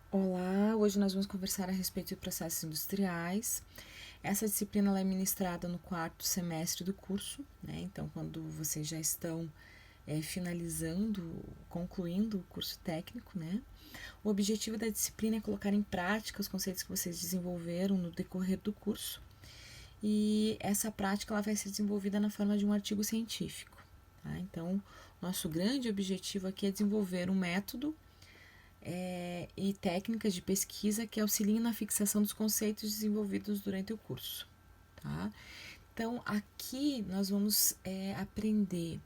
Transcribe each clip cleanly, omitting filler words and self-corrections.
Olá, hoje nós vamos conversar a respeito de processos industriais. Essa disciplina ela é ministrada no 4º semestre do curso, né? Então, quando vocês já estão finalizando, concluindo o curso técnico, né? O objetivo da disciplina é colocar em prática os conceitos que vocês desenvolveram no decorrer do curso. E essa prática ela vai ser desenvolvida na forma de um artigo científico, tá? Então, nosso grande objetivo aqui é desenvolver um método e técnicas de pesquisa que auxiliem na fixação dos conceitos desenvolvidos durante o curso. Tá? Então, aqui nós vamos aprender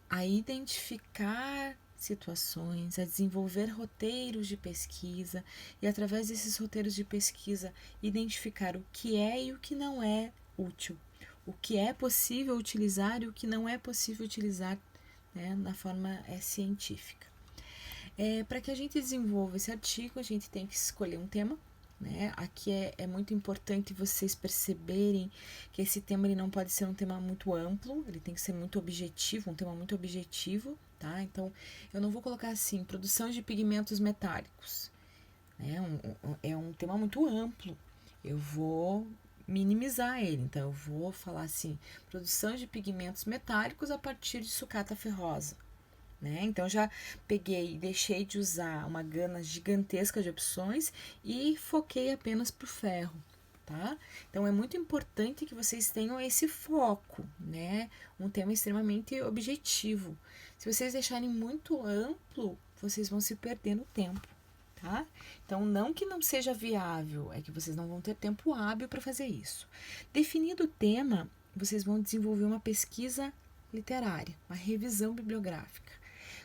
a identificar situações, a desenvolver roteiros de pesquisa e, através desses roteiros de pesquisa, identificar o que é e o que não é útil, o que é possível utilizar e o que não é possível utilizar, né, na forma científica. Para que a gente desenvolva esse artigo, a gente tem que escolher um tema. Né? Aqui é muito importante vocês perceberem que esse tema ele não pode ser um tema muito amplo, ele tem que ser muito objetivo, um tema muito objetivo. Tá? Então, eu não vou colocar assim, produção de pigmentos metálicos. É um tema muito amplo. Eu vou minimizar ele. Então, eu vou falar assim, produção de pigmentos metálicos a partir de sucata ferrosa. Né? Então, já peguei e deixei de usar uma gama gigantesca de opções e foquei apenas para o ferro. Tá? Então, é muito importante que vocês tenham esse foco, né? Um tema extremamente objetivo. Se vocês deixarem muito amplo, vocês vão se perder no tempo. Tá? Então, não que não seja viável, é que vocês não vão ter tempo hábil para fazer isso. Definido o tema, vocês vão desenvolver uma pesquisa literária, uma revisão bibliográfica.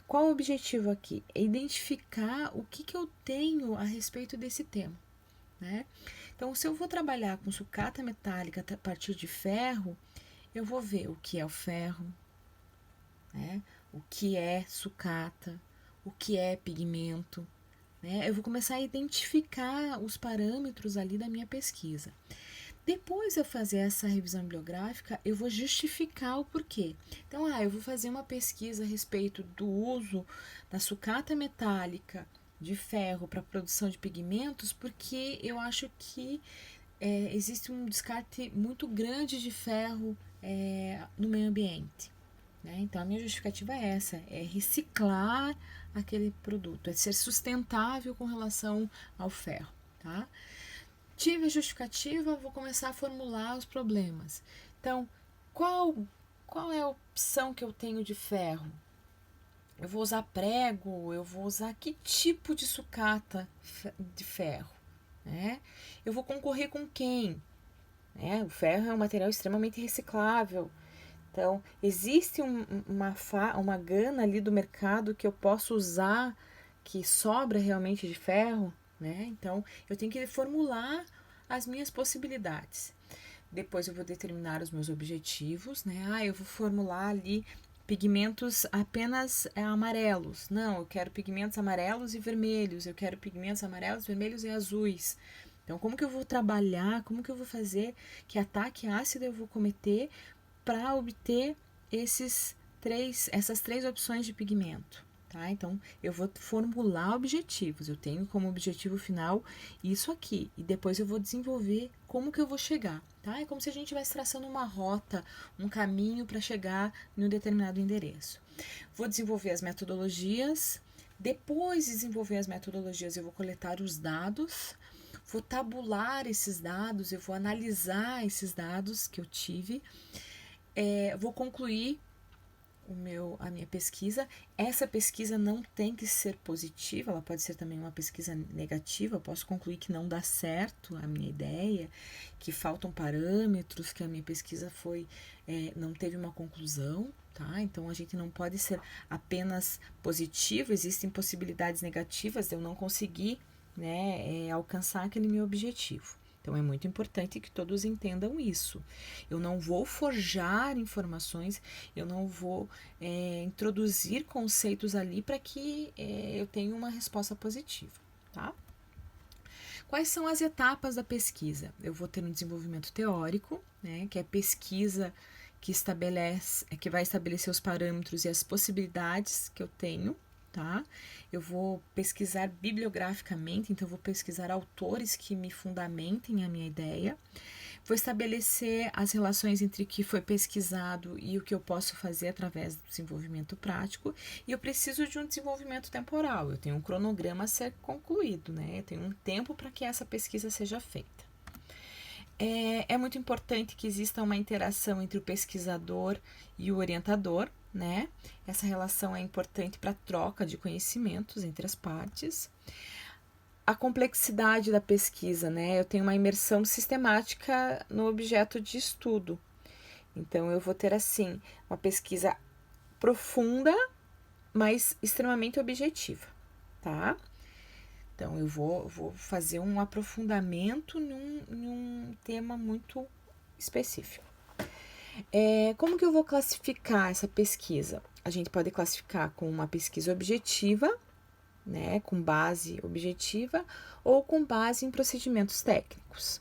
Qual o objetivo aqui? É identificar o que eu tenho a respeito desse tema. Né? Então, se eu vou trabalhar com sucata metálica a partir de ferro, eu vou ver o que é o ferro, né? O que é sucata, o que é pigmento. Né? Eu vou começar a identificar os parâmetros ali da minha pesquisa. Depois de eu fazer essa revisão bibliográfica, eu vou justificar o porquê. Então, eu vou fazer uma pesquisa a respeito do uso da sucata metálica de ferro para a produção de pigmentos, porque eu acho que existe um descarte muito grande de ferro no meio ambiente. Né? Então, a minha justificativa é essa, é reciclar aquele produto, é ser sustentável com relação ao ferro. Tá? Tive a justificativa, vou começar a formular os problemas. Então, qual é a opção que eu tenho de ferro? Eu vou usar prego, eu vou usar que tipo de sucata de ferro? Né? Eu vou concorrer com quem? Né? O ferro é um material extremamente reciclável. Então, existe uma gana ali do mercado que eu posso usar que sobra realmente de ferro? Né? Então, eu tenho que formular as minhas possibilidades. Depois eu vou determinar os meus objetivos, né? Eu vou formular ali pigmentos apenas amarelos. Não, eu quero pigmentos amarelos e vermelhos. Eu quero pigmentos amarelos, vermelhos e azuis. Então, como que eu vou trabalhar? Como que eu vou fazer? Que ataque ácido eu vou cometer para obter essas três opções de pigmento? Tá? Então, eu vou formular objetivos. Eu tenho como objetivo final isso aqui. E depois eu vou desenvolver como que eu vou chegar. Tá? É como se a gente estivesse traçando uma rota, um caminho para chegar em um determinado endereço. Vou desenvolver as metodologias. Depois de desenvolver as metodologias, eu vou coletar os dados. Vou tabular esses dados, eu vou analisar esses dados que eu tive. Vou concluir a minha pesquisa. Essa pesquisa não tem que ser positiva, ela pode ser também uma pesquisa negativa. Eu posso concluir que não dá certo a minha ideia, que faltam parâmetros, que a minha pesquisa não teve uma conclusão. Tá? Então, a gente não pode ser apenas positivo, existem possibilidades negativas de eu não conseguir, né, alcançar aquele meu objetivo. Então, é muito importante que todos entendam isso. Eu não vou forjar informações, eu não vou introduzir conceitos ali para que eu tenha uma resposta positiva. Tá? Quais são as etapas da pesquisa? Eu vou ter um desenvolvimento teórico, né, que é pesquisa que vai estabelecer os parâmetros e as possibilidades que eu tenho. tá? Eu vou pesquisar bibliograficamente, então eu vou pesquisar autores que me fundamentem a minha ideia. Vou estabelecer as relações entre o que foi pesquisado e o que eu posso fazer através do desenvolvimento prático. E eu preciso de um desenvolvimento temporal. Eu tenho um cronograma a ser concluído, né? Eu tenho um tempo para que essa pesquisa seja feita. É muito importante que exista uma interação entre o pesquisador e o orientador, né? Essa relação é importante para a troca de conhecimentos entre as partes. A complexidade da pesquisa, né? Eu tenho uma imersão sistemática no objeto de estudo. Então, eu vou ter, assim, uma pesquisa profunda, mas extremamente objetiva, tá? Então, eu vou fazer um aprofundamento num tema muito específico. Como que eu vou classificar essa pesquisa? A gente pode classificar com uma pesquisa objetiva, né, com base objetiva, ou com base em procedimentos técnicos.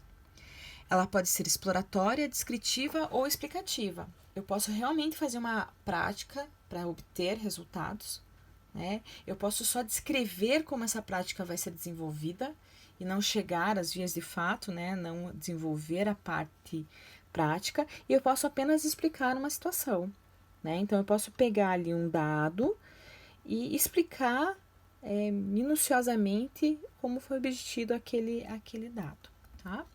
Ela pode ser exploratória, descritiva ou explicativa. Eu posso realmente fazer uma prática para obter resultados, né? Eu posso só descrever como essa prática vai ser desenvolvida e não chegar às vias de fato, né? Não desenvolver a parte prática, e eu posso apenas explicar uma situação, né? Então, eu posso pegar ali um dado e explicar minuciosamente como foi obtido aquele dado, tá?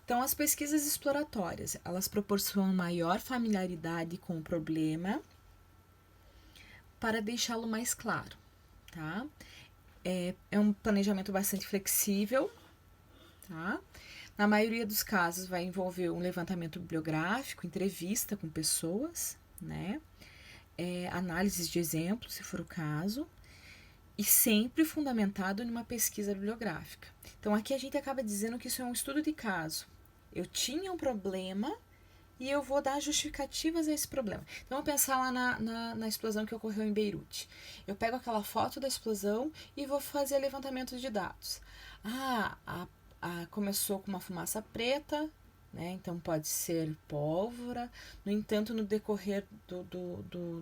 Então, as pesquisas exploratórias, elas proporcionam maior familiaridade com o problema para deixá-lo mais claro, tá? É um planejamento bastante flexível, tá? Na maioria dos casos, vai envolver um levantamento bibliográfico, entrevista com pessoas, né? Análises de exemplos, se for o caso, e sempre fundamentado em uma pesquisa bibliográfica. Então, aqui a gente acaba dizendo que isso é um estudo de caso. Eu tinha um problema e eu vou dar justificativas a esse problema. Então, vamos pensar lá na explosão que ocorreu em Beirute. Eu pego aquela foto da explosão e vou fazer levantamento de dados. Começou com uma fumaça preta, né? Então pode ser pólvora. No entanto, no decorrer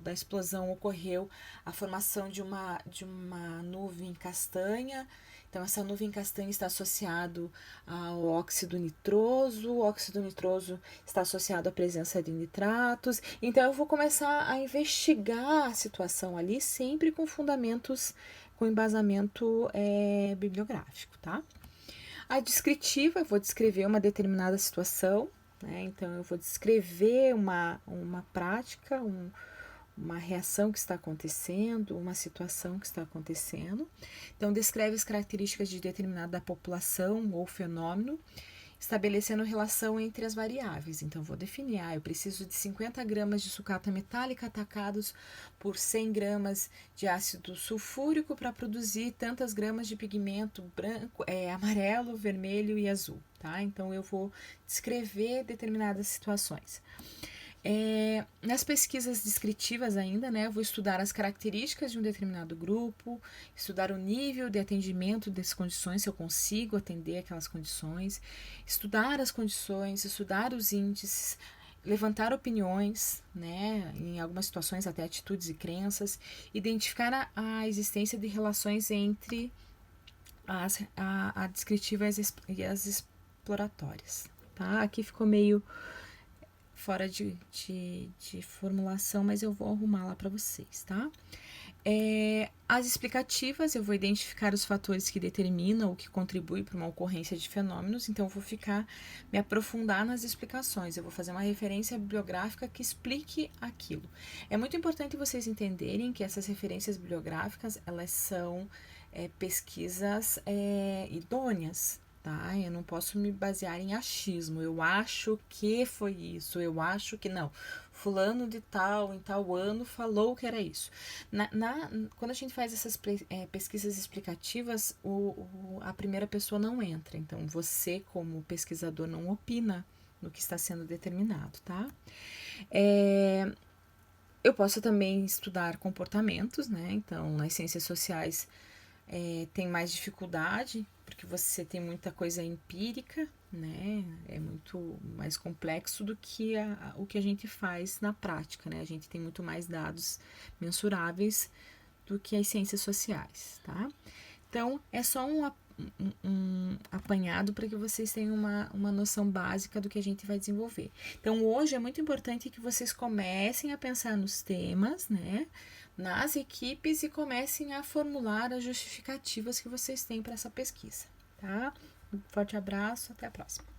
da explosão ocorreu a formação de uma nuvem castanha. Então, essa nuvem castanha está associado ao óxido nitroso, o óxido nitroso está associado à presença de nitratos. Então, eu vou começar a investigar a situação ali, sempre com fundamentos, com embasamento bibliográfico, tá? A descritiva, eu vou descrever uma determinada situação, né? Então, eu vou descrever uma prática, uma reação que está acontecendo, uma situação que está acontecendo. Então, descreve as características de determinada população ou fenômeno, estabelecendo relação entre as variáveis. Então, vou definir, eu preciso de 50 gramas de sucata metálica atacados por 100 gramas de ácido sulfúrico para produzir tantas gramas de pigmento branco, amarelo, vermelho e azul, tá? Então, eu vou descrever determinadas situações. Nas pesquisas descritivas ainda, né, eu vou estudar as características de um determinado grupo, estudar o nível de atendimento dessas condições, se eu consigo atender aquelas condições, estudar as condições, estudar os índices, levantar opiniões, né, em algumas situações até atitudes e crenças, identificar a existência de relações entre a descritiva e as exploratórias, tá? Aqui ficou meio fora de formulação, mas eu vou arrumar lá para vocês, tá? As explicativas, eu vou identificar os fatores que determinam ou que contribuem para uma ocorrência de fenômenos, então eu vou me aprofundar nas explicações, eu vou fazer uma referência bibliográfica que explique aquilo. É muito importante vocês entenderem que essas referências bibliográficas, elas são pesquisas idôneas, tá? Eu não posso me basear em achismo. Eu acho que foi isso, eu acho que não. Fulano de tal, em tal ano, falou que era isso. Quando a gente faz essas pesquisas explicativas, a primeira pessoa não entra. Então, você, como pesquisador, não opina no que está sendo determinado, tá? Eu posso também estudar comportamentos, né? Então, nas ciências sociais, tem mais dificuldade, porque você tem muita coisa empírica, né? É muito mais complexo do que o que a gente faz na prática, né? A gente tem muito mais dados mensuráveis do que as ciências sociais, tá? Então, é só um apanhado para que vocês tenham uma noção básica do que a gente vai desenvolver. Então, hoje é muito importante que vocês comecem a pensar nos temas, né? Nas equipes e comecem a formular as justificativas que vocês têm para essa pesquisa, tá? Um forte abraço, até a próxima.